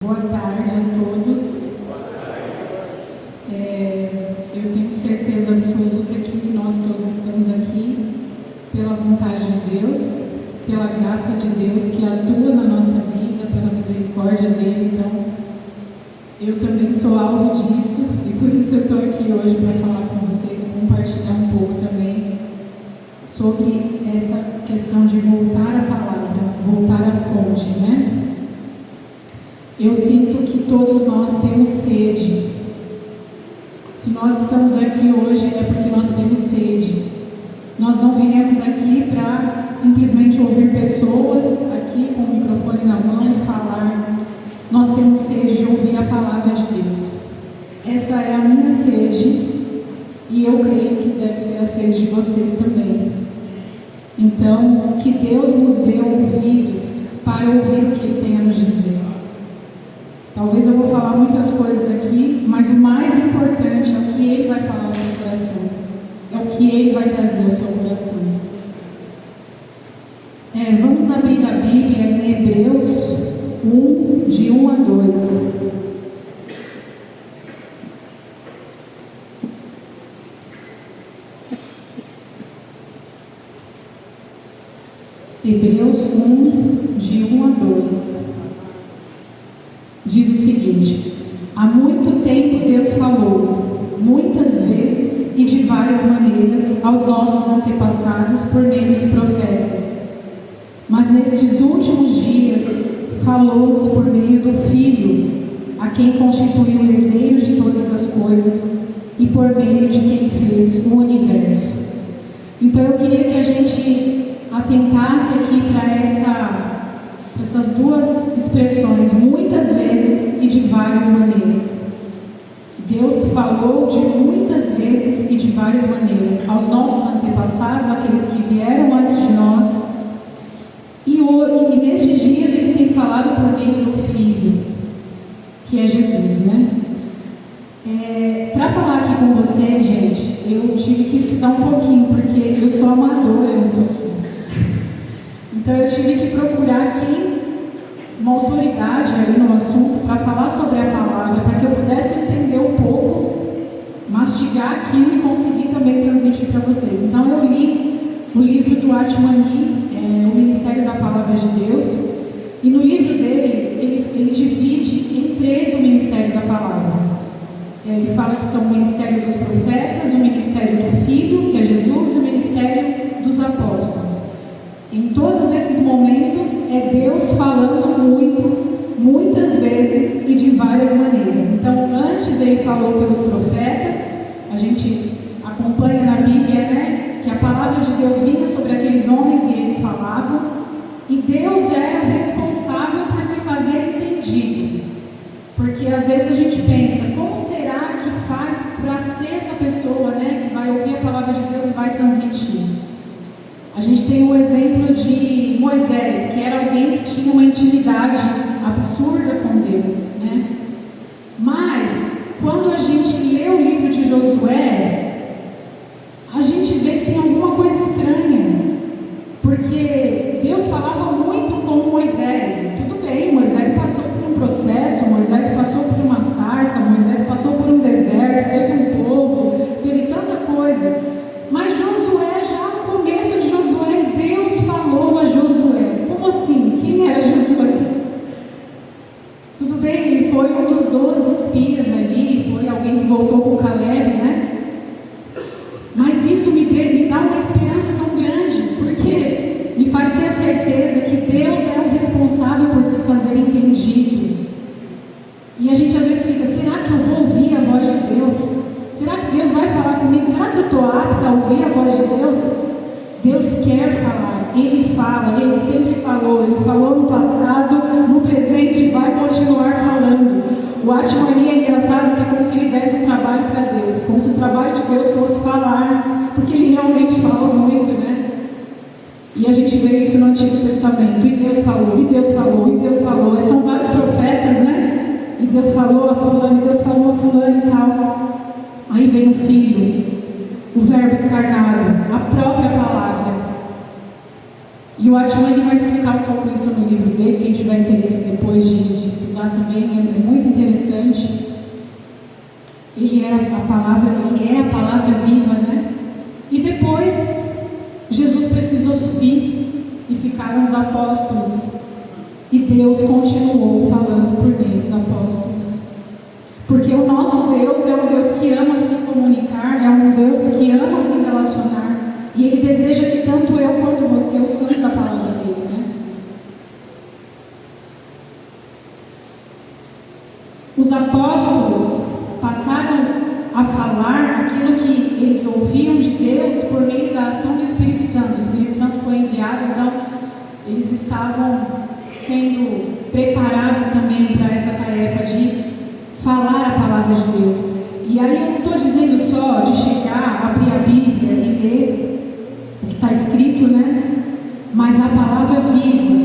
Boa tarde a todos. Eu tenho certeza absoluta que nós todos estamos aqui pela vontade de Deus, pela graça de Deus que atua na nossa vida, pela misericórdia dele. Então, eu também sou alvo disso e por isso eu estou aqui hoje para falar com vocês e compartilhar um pouco também sobre essa questão de voltar à palavra, voltar à fonte, né? Eu sinto que todos nós temos sede. Se nós estamos aqui hoje é porque nós temos sede. Nós não viemos aqui para simplesmente ouvir pessoas aqui com o microfone na mão e falar. Nós temos sede de ouvir a palavra de Deus. Essa é a minha sede e eu creio que deve ser a sede de vocês também. Então, que Deus nos dê ouvidos para ouvir o que Ele tem a nos dizer. Talvez eu vou falar muitas coisas aqui, mas o mais importante é o que Ele vai falar ao seu coração. É o que Ele vai trazer ao seu coração. Vamos abrir a Bíblia em Hebreus 1, de 1 a 2. Hebreus 1, de 1 a 2. Diz o seguinte: há muito tempo Deus falou, muitas vezes e de várias maneiras, aos nossos antepassados por meio dos profetas. Mas nestes últimos dias, falou-nos por meio do Filho, a quem constituiu o herdeiro de todas as coisas e por meio de quem fez o universo. Então eu queria que a gente atentasse aqui para essas duas expressões, muitas vezes e de várias maneiras. Deus falou de muitas vezes e de várias maneiras aos nossos antepassados, aqueles que vieram antes de nós, e nestes dias Ele tem falado por meio do Filho, que é Jesus, né? Para falar aqui com vocês, gente, eu tive que estudar um pouquinho, porque eu sou amadora nisso aqui. Então eu tive que procurar uma autoridade aí no assunto para falar sobre a palavra, para que eu pudesse entender um pouco, mastigar aquilo e conseguir também transmitir para vocês. Então eu li o livro do Atmani, o Ministério da Palavra de Deus, e no livro dele, ele divide em 3 o Ministério da Palavra. Ele fala que são o Ministério dos Profetas, o Ministério do Filho, que é Jesus, e o Ministério dos Apóstolos. Em todos esses momentos é Deus falando muitas vezes e de várias maneiras. Então, antes Ele falou pelos profetas, a gente acompanha na Bíblia, né, que a palavra de Deus vinha sobre aqueles homens e eles falavam, e Deus era responsável por se fazer entendido. Porque às vezes a gente pensa, como será que faz para ser essa pessoa, né, que vai ouvir a palavra de Deus e vai transmitir? A gente tem o exemplo de Moisés, que era alguém que tinha uma intimidade absurda com Deus, né? Mas, quando a gente lê o livro de Josué, a gente vê que tem alguma coisa estranha, porque Deus falava muito com Moisés, e tudo bem, Moisés passou por um processo, Moisés passou por uma sarça, Moisés passou por um deserto, teve um povo, teve tanta coisa, mas Josué, já no começo de Josué, Deus falou a Josué. Como assim? Quem era Josué? Tudo bem, ele foi um dos 12 espias ali, foi alguém que voltou com Caleb, né? Mas isso me dá uma esperança tão grande, porque me faz ter a certeza que Deus é o responsável por se fazer entendido. E a gente às vezes fica, será que eu vou ouvir a voz de Deus? Será que Deus vai falar comigo? Será que eu estou apta a ouvir a voz de Deus? Deus quer falar, Ele fala, Ele sempre falou, Ele falou no passado, no presente e vai continuar falando. O Atmani é engraçado que é como se ele desse um trabalho para Deus, como se o trabalho de Deus fosse falar, porque Ele realmente fala muito, né? E a gente vê isso no Antigo Testamento, e Deus falou, e Deus falou, e Deus falou, são vários profetas, né? E Deus falou a fulano, e Deus falou a fulano e tal. Aí vem o Filho, o Verbo encarnado, a própria palavra. E E o Atman vai explicar um pouco isso no livro dele, quem tiver interesse depois de estudar também, é muito interessante. Ele é a palavra viva, né? E depois, Jesus precisou subir e ficaram os apóstolos. E Deus continuou falando por meio dos apóstolos. Porque o nosso Deus é um Deus que ama se comunicar, é um Deus que ama se relacionar. E Ele deseja que tanto eu quanto você ouçamos a palavra dele, né? Os apóstolos passaram a falar aquilo que eles ouviam de Deus por meio da ação do Espírito Santo. O Espírito Santo foi enviado, então eles estavam sendo preparados também para essa tarefa de falar a palavra de Deus. E aí eu não estou dizendo só de chegar, abrir a Bíblia e ler o que está escrito, né? Mas a palavra viva,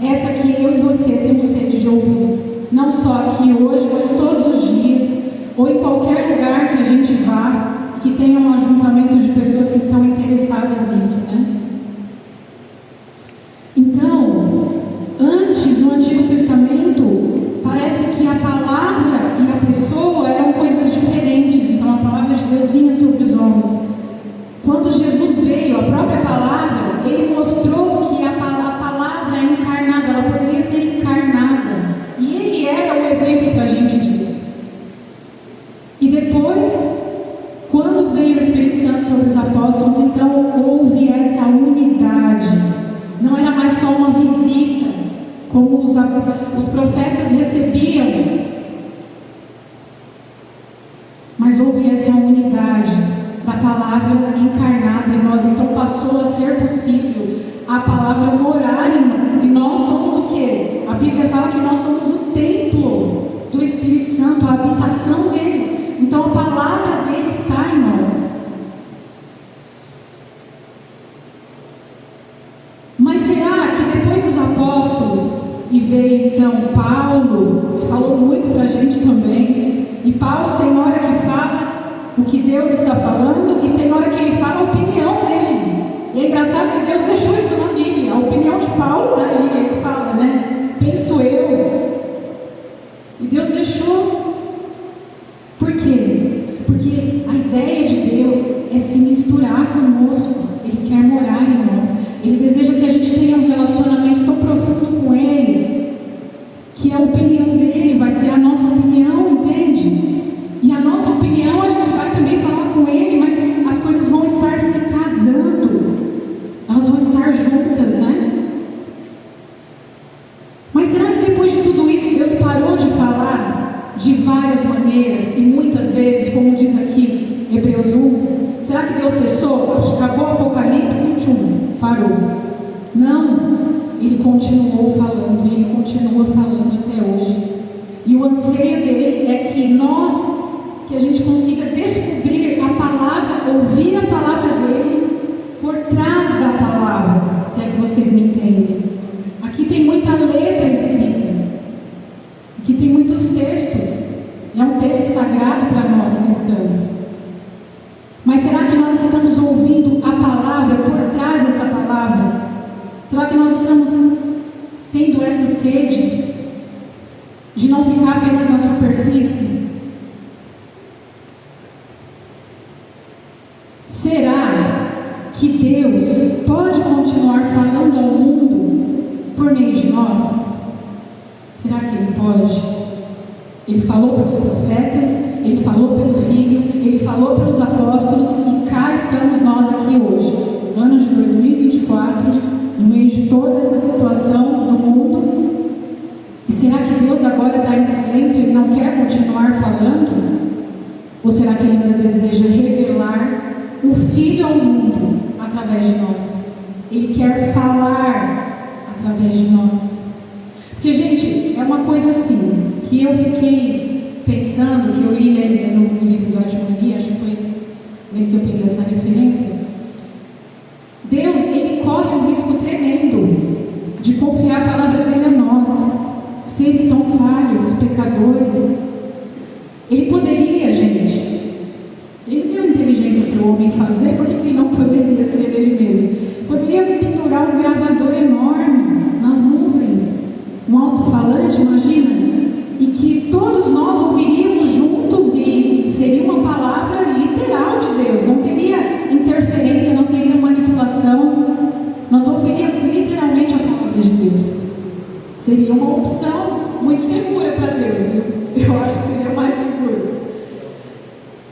essa que eu e você temos sede de ouvir, não só aqui hoje, mas todos os dias, ou em qualquer lugar que a gente vá, que tenha um ajuntamento de pessoas que estão interessadas nisso, né? Então, antes, no Antigo Testamento, parece que a palavra e a pessoa eram coisas diferentes, então a palavra de Deus vinha sobre os homens. Quando Jesus veio, a própria palavra, Ele mostrou que a palavra é encarnada, ela poderia ser encarnada. E Ele era o exemplo para a gente disso. E depois, quando veio o Espírito Santo sobre os apóstolos, então houve essa unidade. Não era mais só uma visita, como os profetas recebiam, mas houve essa unidade da palavra encarnada em nós. Então passou a ser possível a palavra morar em nós. E nós somos o quê? A Bíblia fala que nós somos o templo do Espírito Santo, a habitação dele. Então a palavra dele está em nós. Mas será que depois dos apóstolos, e veio então Paulo, falou muito para a gente também, e Paulo tem hora que fala o que Deus está falando, e tem hora que ele fala a opinião dele. E é engraçado que Deus deixou isso na Bíblia. A opinião de Paulo, daí ele fala, né? Penso eu. E Deus deixou. Por quê? Porque a ideia de Deus é se misturar conosco. Ele quer morar em nós. Ele deseja que a gente tenha um relacionamento tão profundo com Ele, que a opinião dele vai ser a nossa opinião, entende? E a nossa opinião a gente vai também falar com Ele, mas as coisas vão estar se casando, elas vão estar juntas, né? Mas será que depois de tudo isso Deus parou de falar de várias maneiras e muitas vezes, como diz aqui Hebreus 1, será que Deus cessou? Acabou o Apocalipse 21, parou. Não, Ele continuou falando, e Ele continua falando até hoje. E o anseio dele é que a gente consiga descobrir a palavra, ouvir a palavra dele por trás da palavra, se é que vocês me entendem. Aqui tem muita letra escrita, aqui tem muitos textos, é um texto sagrado para nós cristãos. Mas será que nós estamos ouvindo a palavra por trás dessa palavra? Será que nós estamos tendo essa sede de não ficar apenas na superfície? Será que Deus pode continuar falando ao mundo por meio de nós? Será que Ele pode? Ele falou pelos profetas, Ele falou pelo Filho, Ele falou pelos apóstolos, e cá estamos nós aqui hoje, ano de 2024, no meio de toda essa situação do mundo. E será que Deus agora está em silêncio e não quer continuar falando? Ou será que Ele ainda deseja revelar o Filho ao mundo através de nós? Ele quer falar através de nós. Porque, gente, é uma coisa assim, que eu fiquei pensando, que eu li no livro do Atman, acho que foi nele que eu peguei essa referência. Deus, Ele corre um risco tremendo de confiar a palavra dele a nós, seres tão falhos, pecadores. Ele poderia, gente, Ele deu inteligência para o homem fazer, por que não poderia ser Ele mesmo? Poderia um alto-falante, imagina, e que todos nós ouviríamos juntos e seria uma palavra literal de Deus, não teria interferência, não teria manipulação, nós ouviríamos literalmente a palavra de Deus. Seria uma opção muito segura para Deus, viu? Eu acho que seria mais seguro.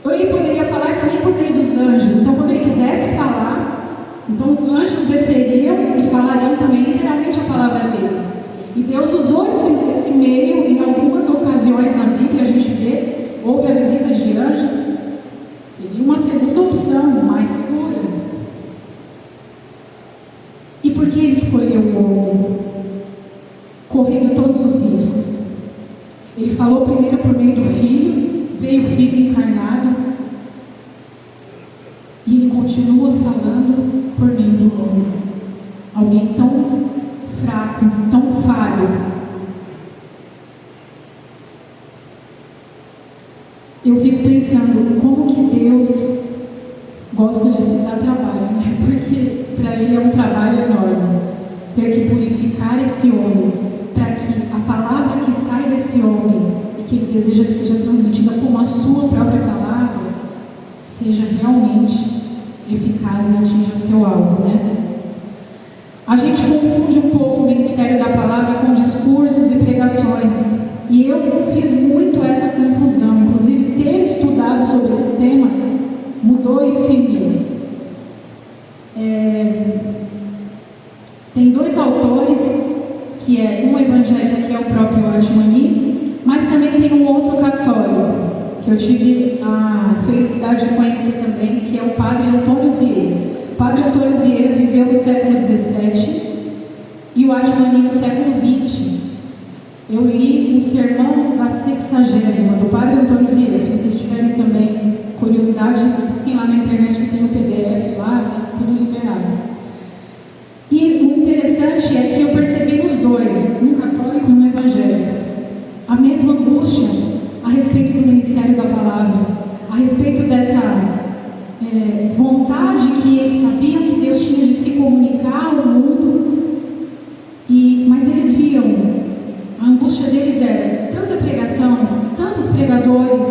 Ou ele poderia falar também por meio dos anjos, então quando ele quisesse falar, então anjos desceriam e falariam também literalmente a palavra dele. E Deus usou esse meio em algumas ocasiões na Bíblia, a gente vê, houve a visita de anjos, seria uma segunda opção, mais segura. E por que ele escolheu o homem? Correndo todos os riscos. Ele falou primeiro por meio do Filho, veio o Filho encarnado, e ele continua falando por meio do homem. Alguém tão fraco, tão falho. Eu fico pensando como que Deus gosta de se dar trabalho, né? Porque para ele é um trabalho enorme ter que purificar esse homem, para que a palavra que sai desse homem e que ele deseja que seja transmitida como a sua própria palavra seja realmente eficaz e atinja o seu alvo, né? A gente confunde um pouco o ministério da palavra com discursos e pregações, e eu fiz muito essa confusão. Inclusive, ter estudado sobre esse tema mudou isso em mim. Tem dois autores, que é um evangélico, que é o próprio Atmani, mas também tem um outro católico, que eu tive a felicidade de conhecer também, que é o Padre Antônio Vieira. O Padre Antônio Vieira viveu no século XVII e o Atmani no século XX. Eu li o sermão da 60ª do Padre Antônio Vieira. Se vocês tiverem também curiosidade, busquem lá na internet que tem o PDF lá, tudo liberado. E o interessante é que eu percebi nos dois, um católico e um evangélico, a mesma angústia a respeito do ministério da palavra, a respeito dessa vontade que eles sabiam que Deus tinha de se comunicar ao mundo, mas eles viam, a angústia deles era tanta pregação, tantos pregadores,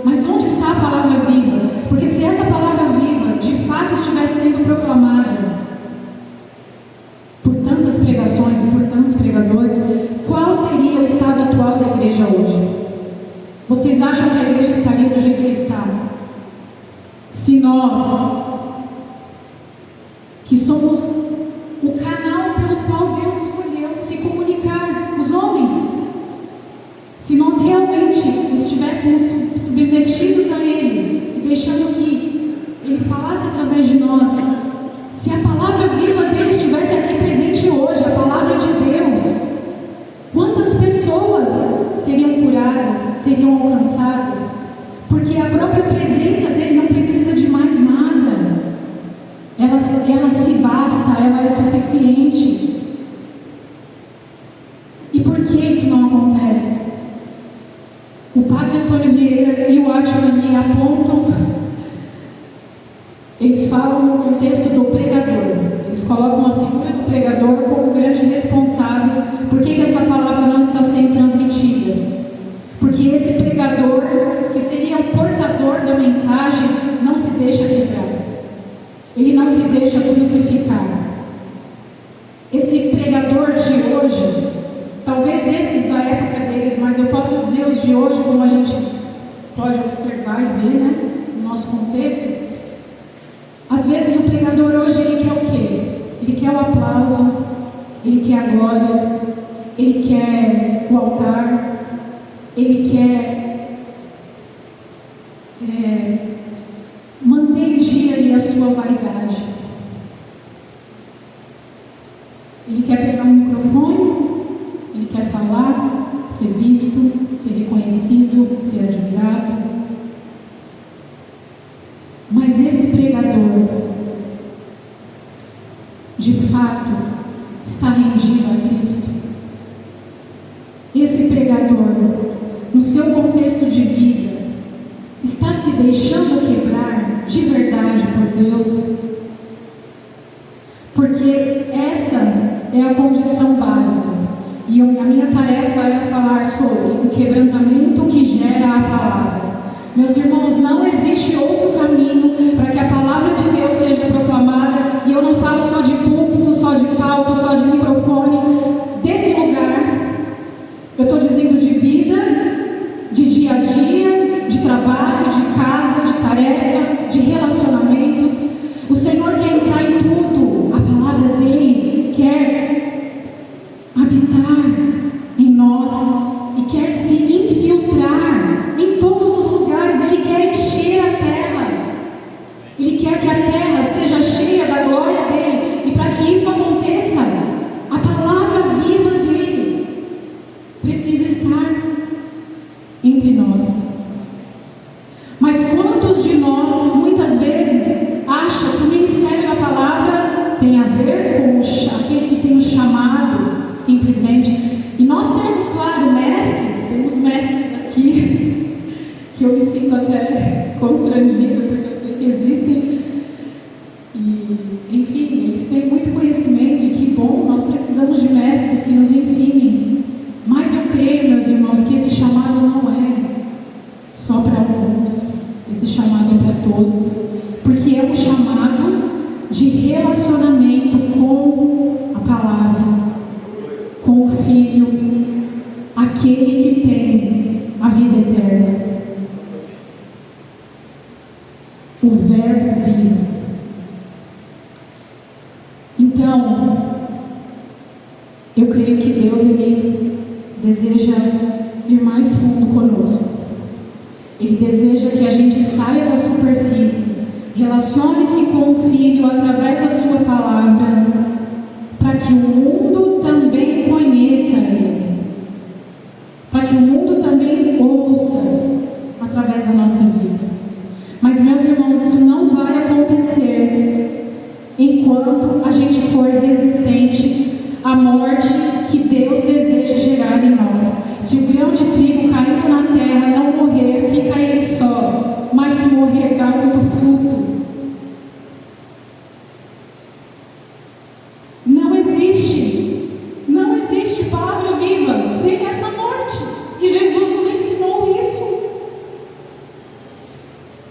mas onde está a palavra viva? Porque se essa palavra viva de fato estivesse sendo proclamada por tantas pregações e por tantos pregadores, qual seria o estado atual da igreja hoje? Vocês acham que a igreja estaria do jeito que está? Se nós, que somos o canal pelo qual Deus escolheu se comunicar com os homens, se nós realmente estivéssemos submetidos a Ele, deixando que Ele falasse através de nós, se a palavra viva dele estivesse aqui presente hoje, a palavra de Deus, quantas pessoas seriam curadas, seriam alcançadas? Porque a própria presença dele não precisa de mais nada. Ela se basta, ela é suficiente. E por que isso não acontece? O Padre Antônio Vieira e o Atmani apontam, eles falam no contexto do pregador. Eles colocam a figura do pregador como grande responsável. Por que essa palavra não está sendo transmitida? Porque esse pregador, que seria o portador da mensagem, não se deixa quebrar. Ele não se deixa crucificar. Esse pregador de hoje, talvez esses da época deles, mas eu posso dizer os de hoje, como a gente pode observar e ver, né, no nosso contexto. Às vezes o pregador hoje, ele quer o quê? Ele quer o aplauso, ele quer a glória, ele quer o altar, ele quer manter em dia ali a sua vaidade. Ele quer pegar um microfone, ele quer falar, ser visto, ser reconhecido, ser admirado. Mas esse pregador, de fato, está rendido a Cristo. Esse pregador, no seu contexto de vida, está se deixando quebrar de verdade por Deus? Porque essa é a condição básica. E a minha tarefa é falar sobre o quebrantamento que gera a palavra. Meus irmãos, não existe outro caminho para que a palavra de Deus seja proclamada. E eu não falo só de púlpito, só de palco, só de microfone. Desse lugar, eu estou dizendo de vida, de dia a dia, de trabalho, de casa, de tarefas, de relacionamentos. O Senhor quer entrar em tudo. A palavra dele quer habitar em nós e quer se infiltrar em todos os lugares. Ele quer encher a terra. Ele quer que a terra seja cheia da glória dele. E para que isso aconteça, a palavra viva dele precisa estar entre nós. Mas quantos de nós, muitas vezes, acham que o ministério da palavra tem a ver com aquele que tem o chamado, simplesmente? E nós temos, claro, temos mestres aqui, que eu me sinto até constrangida, porque eu sei que existem, e, enfim, eles têm muito conhecimento, e que bom, nós precisamos de mestres que nos ensinem. Mas eu creio, meus irmãos, que esse chamado não é só para alguns, esse chamado é para todos, porque é um chamado de relacionamento com a palavra, com o Filho, aquele que tem a vida eterna, o Verbo vivo. Então, eu creio que Deus, Ele deseja ir mais fundo conosco. Ele deseja que a gente saia da superfície, relacione-se com o Filho através da sua palavra, para que o mundo também conheça Ele, para que o mundo também ouça através da nossa vida. Mas, meus irmãos, isso não vai acontecer enquanto a gente for resistente à morte que Deus deseja gerar em nós. Se o grão de trigo caindo na terra não morrer, fica ele só, mas se morrer, dá muito fruto. Não existe palavra viva sem essa morte. E Jesus nos ensinou isso.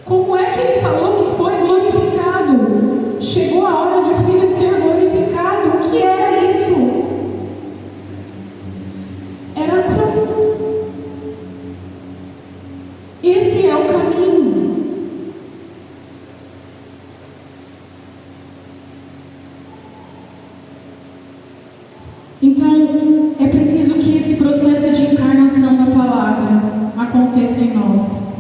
Como é que ele falou que foi glorificado? Chegou a hora de o Filho ser glorificado. O que era isso? Era a cruz. Esse é o caminho. Então, é preciso que esse processo de encarnação da palavra aconteça em nós.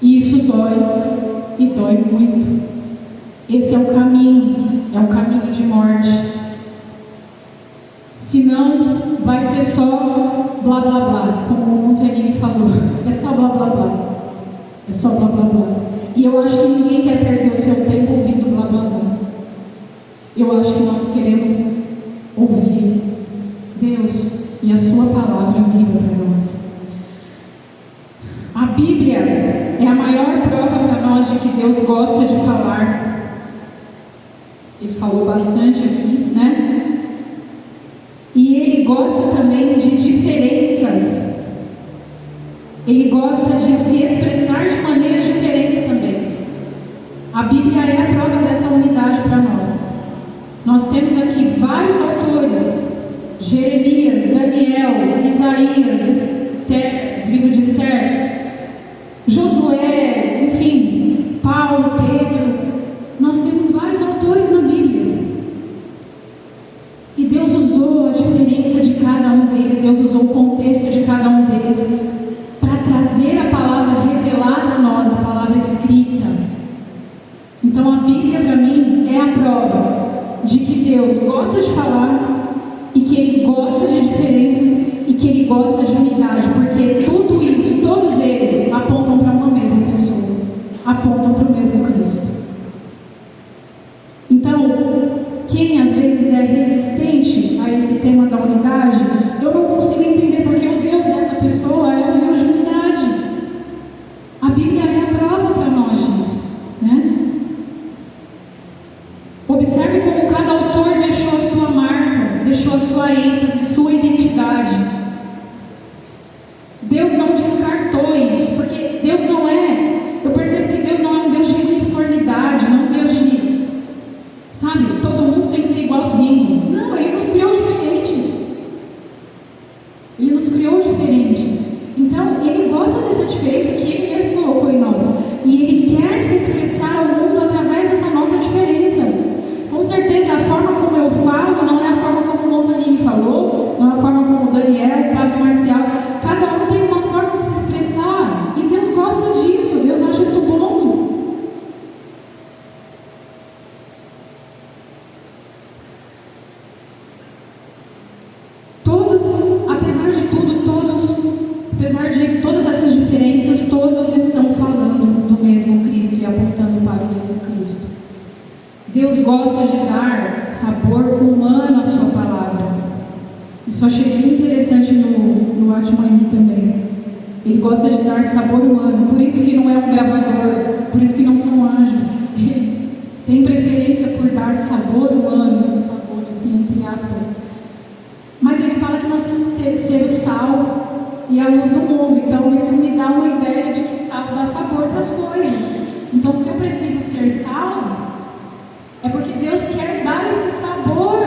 E isso dói, e dói muito. Esse é o caminho de morte. Senão, vai ser só blá blá blá, como o Montenegro falou. É só blá blá blá. É só blá blá blá. E eu acho que ninguém quer perder o seu tempo ouvindo blá blá blá. Eu acho que nós queremos ouvir Deus e a sua palavra viva para nós. A Bíblia é a maior prova para nós de que Deus gosta de falar. Ele falou bastante aqui, né? E Ele gosta também de diferenças. Ele gosta de se expressar de maneiras diferentes também. A Bíblia é a prova dessa unidade para nós. Nós temos aqui vários autores: Jeremias, Daniel, Isaías, livro de Esther, Josué, enfim, Paulo, Pedro. Nós temos vários autores na Bíblia. E Deus usou a diferença de cada um deles, Deus usou o contexto de cada um deles para trazer a palavra revelada a nós, a palavra escrita. Então a Bíblia para mim é a prova de que Deus gosta de falar e que Ele gosta de diferenças e que Ele gosta de unidade, porque diferentes. Então, Ele gosta dessa diferença que Ele mesmo colocou em nós. E Ele quer se expressar ao mundo através dessa nossa diferença. Com certeza, a forma como eu falo não é a forma como o Montanini falou, não é a forma como o Daniel, o Padre Marcial. Cada um tem uma forma de se expressar. E Deus gosta disso, Deus acha isso bom. Apesar de todas essas diferenças, todos estão falando do mesmo Cristo e apontando para o mesmo Cristo. Deus gosta de dar sabor humano à sua palavra. Isso eu achei bem interessante no Atmani também. Ele gosta de dar sabor humano, por isso que não é um gravador, por isso que não são anjos. Ele tem preferência por dar sabor humano, esse sabor assim, entre aspas. Mas ele fala que nós temos que ser o sal e a luz do mundo. Então isso me dá uma ideia de que sal dá sabor para as coisas. Então se eu preciso ser sal, é porque Deus quer dar esse sabor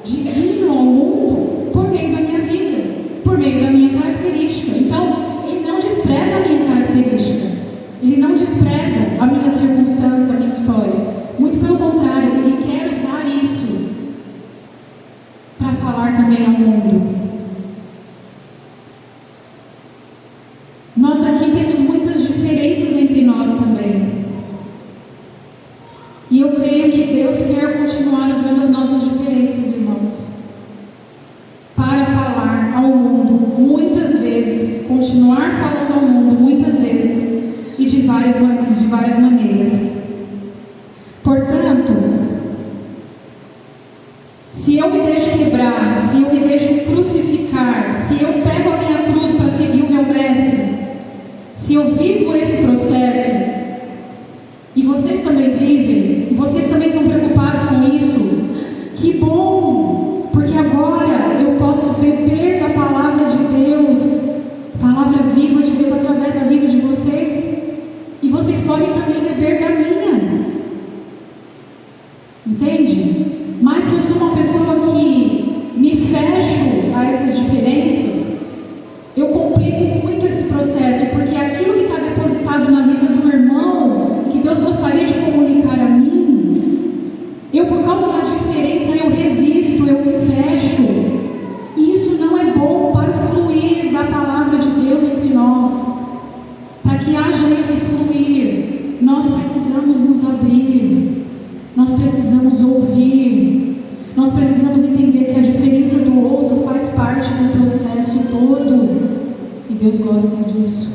divino ao mundo por meio da minha vida, por meio da minha característica. Então Ele não despreza a minha característica, Ele não despreza a minha circunstância, a minha história. Muito pelo contrário, Ele quer usar isso para falar também ao mundo. Nós aqui temos muitas diferenças entre nós também. E eu creio que Deus quer continuar usando as nossas diferenças, irmãos, para falar ao mundo muitas vezes, continuar falando ao mundo muitas vezes e de várias maneiras. Portanto, se eu me deixo quebrar, se eu me deixo crucificar, se eu pego a minha cruz para seguir o meu mestre, se eu vivo esse processo, e vocês também vivem, e vocês também estão preocupados com isso, que bom, porque agora eu posso beber da palavra de Deus, palavra viva de Deus através da vida de vocês, e vocês podem também beber da minha, entende? Mas se eu sou uma pessoa que me fecho a essas diferenças, eu complico muito esse processo, porque aquilo que está depositado na vida do irmão, que Deus gostaria de comunicar a mim, eu, por causa da diferença, eu resisto, eu me fecho. E isso não é bom para o fluir da palavra de Deus entre nós. Para que haja esse fluir, nós precisamos nos abrir, nós precisamos ouvir, nós precisamos entender que a diferença do outro faz parte do processo todo. E Deus gosta disso.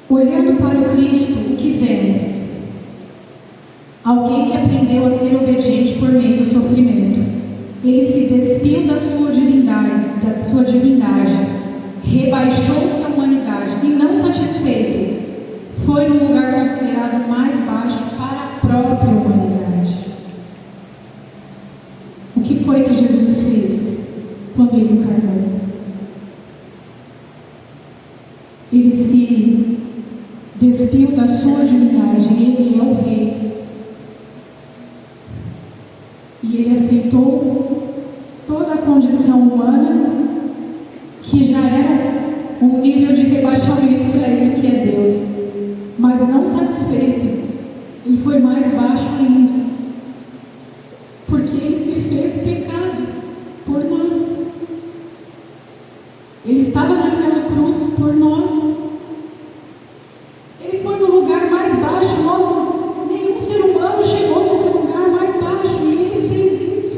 Olhando para o Cristo, o que vemos? Alguém que aprendeu a ser obediente por meio do sofrimento. Ele se despiu da sua divindade, rebaixou-se à humanidade e, não satisfeito, foi no lugar considerado mais baixo para a própria humanidade. O que foi que Jesus fez quando Ele encarnou? Ele se despiu da sua divindade, Ele é o Rei. E Ele aceitou toda a condição humana, que já era um nível de rebaixamento para Ele, que é Deus. Mas não satisfeito, Ele foi mais baixo ainda, porque Ele se fez pecado por nós. Ele estava naquela cruz por nós. Ele foi no lugar mais baixo. Nenhum ser humano chegou nesse lugar mais baixo, e Ele fez isso.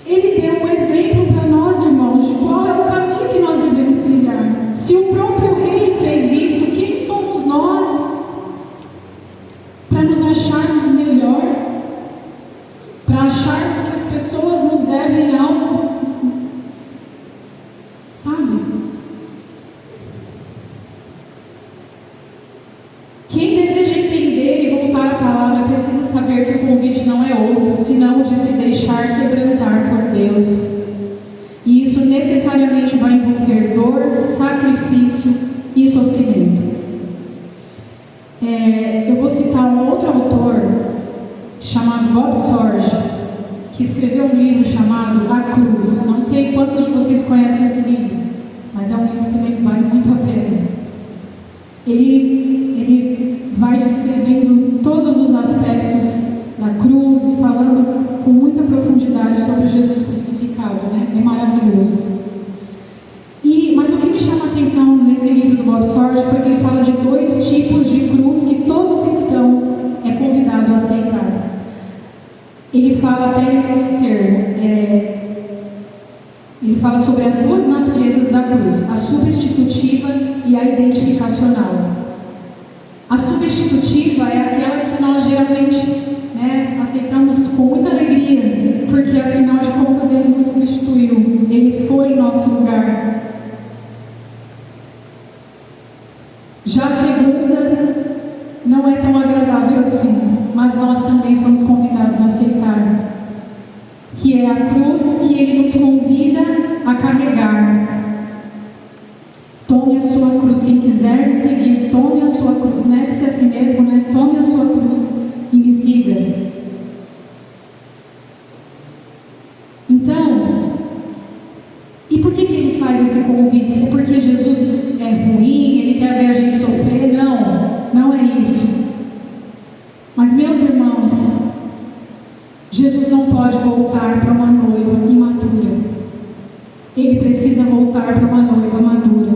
Ele deu um exemplo para nós, irmãos, de qual é o caminho que nós devemos trilhar. Se o próprio Rei fez isso, quem somos nós para nos acharmos melhor, para acharmos que as pessoas nos devem algo, sabe? Quem deseja entender e voltar à palavra precisa saber que o convite não é outro, senão de se deixar quebrantar por Deus. E isso necessariamente vai envolver dor, sacrifício e sofrimento. Eu vou citar um outro autor chamado Bob Sorge, que escreveu um livro chamado A Cruz. Não sei quantos de vocês conhecem esse livro, mas é um livro também que vale muito a pena. Ele vai descrevendo todos os aspectos da cruz e falando com muita profundidade sobre Jesus crucificado, né? É maravilhoso. Mas o que me chama a atenção nesse livro do Bob Sorge foi que ele fala de 2 tipos de cruz que todo cristão é convidado a aceitar. Ele fala até em termo, ele fala sobre as 2 naturezas da cruz, a substitutiva e a identificacional. A substitutiva é aquela que nós geralmente, aceitamos com muita alegria, porque afinal de contas Ele nos substituiu, Ele foi em nosso lugar. Já a segunda não é tão agradável assim, mas nós também somos convidados a aceitar, que é a cruz que Ele nos convida a carregar. Tome a sua cruz, quem quiser me seguir, tome a sua cruz, negue-se a si mesmo, tome a sua cruz e me siga. Então, e por que Ele faz esse convite? É porque Jesus é ruim, Ele quer ver a gente sofrer? Não é isso. Mas, meus irmãos, Jesus não pode voltar para uma noiva imatura. Ele precisa voltar para uma noiva madura.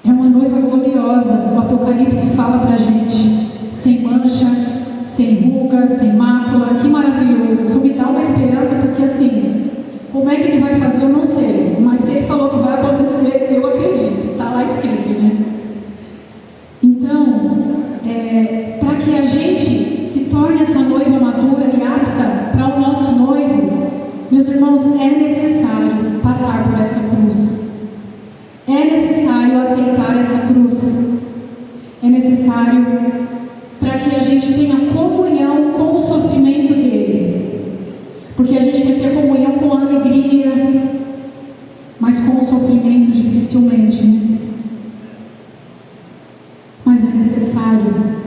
É uma noiva gloriosa. O Apocalipse fala para a gente, sem mancha, sem ruga, sem mácula. Que maravilhoso. Isso me dá uma esperança, porque assim, como é que Ele vai fazer, eu não sei. Mas se Ele falou que vai acontecer, eu acredito. Está lá escrito, né? Então, para que a gente se torne essa noiva madura e apta para o nosso noivo, meus irmãos, é necessário passar por essa cruz. É necessário aceitar essa cruz. É necessário para que a gente tenha comunhão com o sofrimento dele. Porque a gente quer ter comunhão com a alegria, mas com o sofrimento dificilmente, né? Mas é necessário.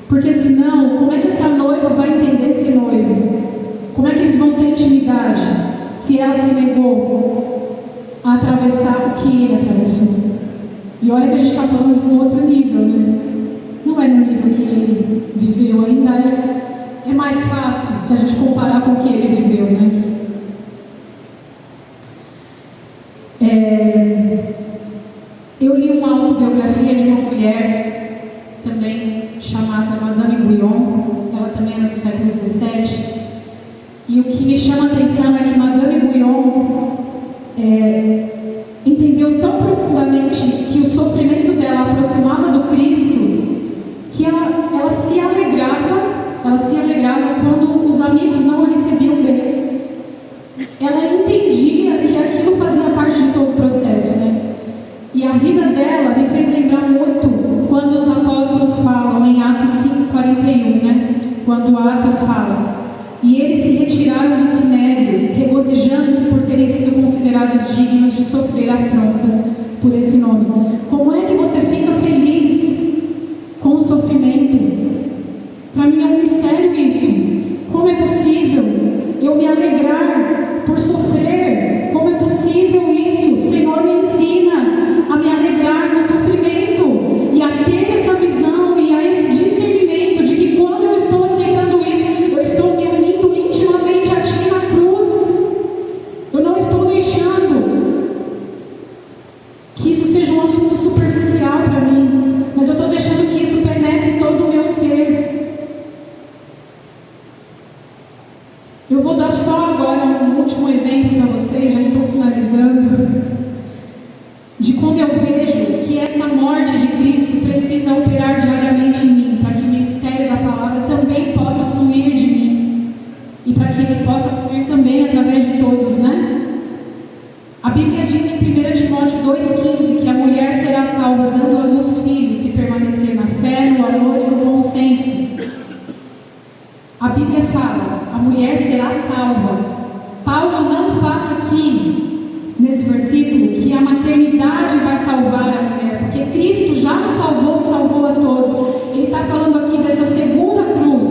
Porque senão, como é que essa noiva vai entender esse noivo? Como é que eles vão ter intimidade se ela se negou a atravessar o que ele atravessou? E olha que a gente está falando de um outro nível, né? Não é no nível que ele viveu, ainda é mais fácil se a gente comparar com o que ele viveu, né? Eu li uma autobiografia de uma mulher também chamada Madame Guyon. Ela também era do século XVII. E o que me chama a atenção é que Madame Guyon entendeu tão profundamente que o sofrimento dela aproximava do Cristo, que ela se alegrava quando os amigos não a recebiam bem. Ela entendia que aquilo fazia parte de todo o processo, né? E a vida dela me fez lembrar muito quando os apóstolos falam em Atos 5:41, né? Quando Atos fala: e eles se retiraram do sinédrio, regozijando-se por terem sido considerados dignos de sofrer afrontas por esse nome. Como é que você fica feliz com o sofrimento? Para mim é um mistério isso. Como é possível eu me alegrar por sofrer? Como é possível isso? Senhor, me ensina a me alegrar no sofrimento e a ter essa visão e a esse discernimento de que quando eu estou aceitando isso, eu estou me unindo intimamente a Ti na cruz. Eu não estou deixando que isso seja um assunto superficial para mim, mas eu estou deixando que isso penetre todo o meu ser. Eu vou dar só agora um último exemplo para vocês, já estou finalizando, de como eu vejo que essa morte de Cristo precisa operar diariamente em mim, para que o ministério da palavra também possa fluir de mim, e para que ele possa fluir também através de todos, né? A Bíblia diz em 1 Timóteo 2,15 que a mulher será salva dando à luz filhos, se permanecer na fé, no amor e no bom senso. A Bíblia fala, a mulher será salva. Paulo não fala aqui salvar a mulher, porque Cristo já nos salvou e salvou a todos. Ele está falando aqui dessa segunda cruz,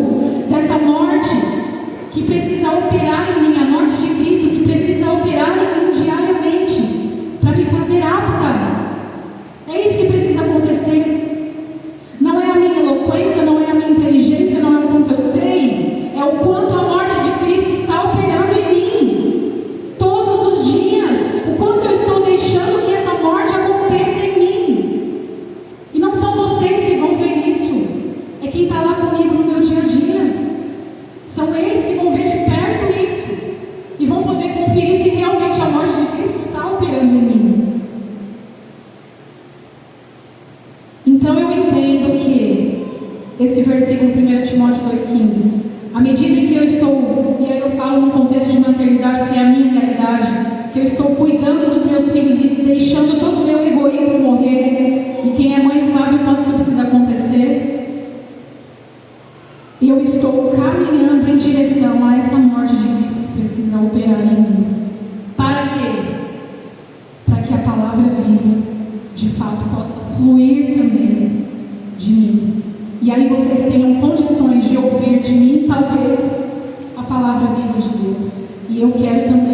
dessa morte que precisa operar em mim, a morte de Cristo que precisa operar em mim diariamente, para me fazer apta. É isso que precisa acontecer. Não é a minha eloquência, não é a minha inteligência, não é o quanto eu sei, é o quanto a morte de Cristo está operando em mim, todos os dias, o quanto eu estou deixando que essa morte aconteça em mim. E não são vocês que vão ver isso, é quem está lá comigo no meu dia a dia. São eles que vão ver de perto isso e vão poder conferir se realmente a morte de Cristo está operando em mim. Então eu entendo que esse versículo 1 Timóteo 2,15, à medida que eu estou, e aí eu falo no contexto de maternidade, porque é a minha realidade, que eu estou cuidando dos meus filhos e deixando todo o meu egoísmo morrer, e quem é mãe sabe o quanto isso precisa acontecer, e eu estou caminhando em direção a essa morte de Cristo que precisa operar em mim. Para quê? Para que a palavra viva, de fato, possa fluir também de mim. E aí vocês tenham condições de ouvir de mim, talvez, a palavra viva de Deus. E eu quero também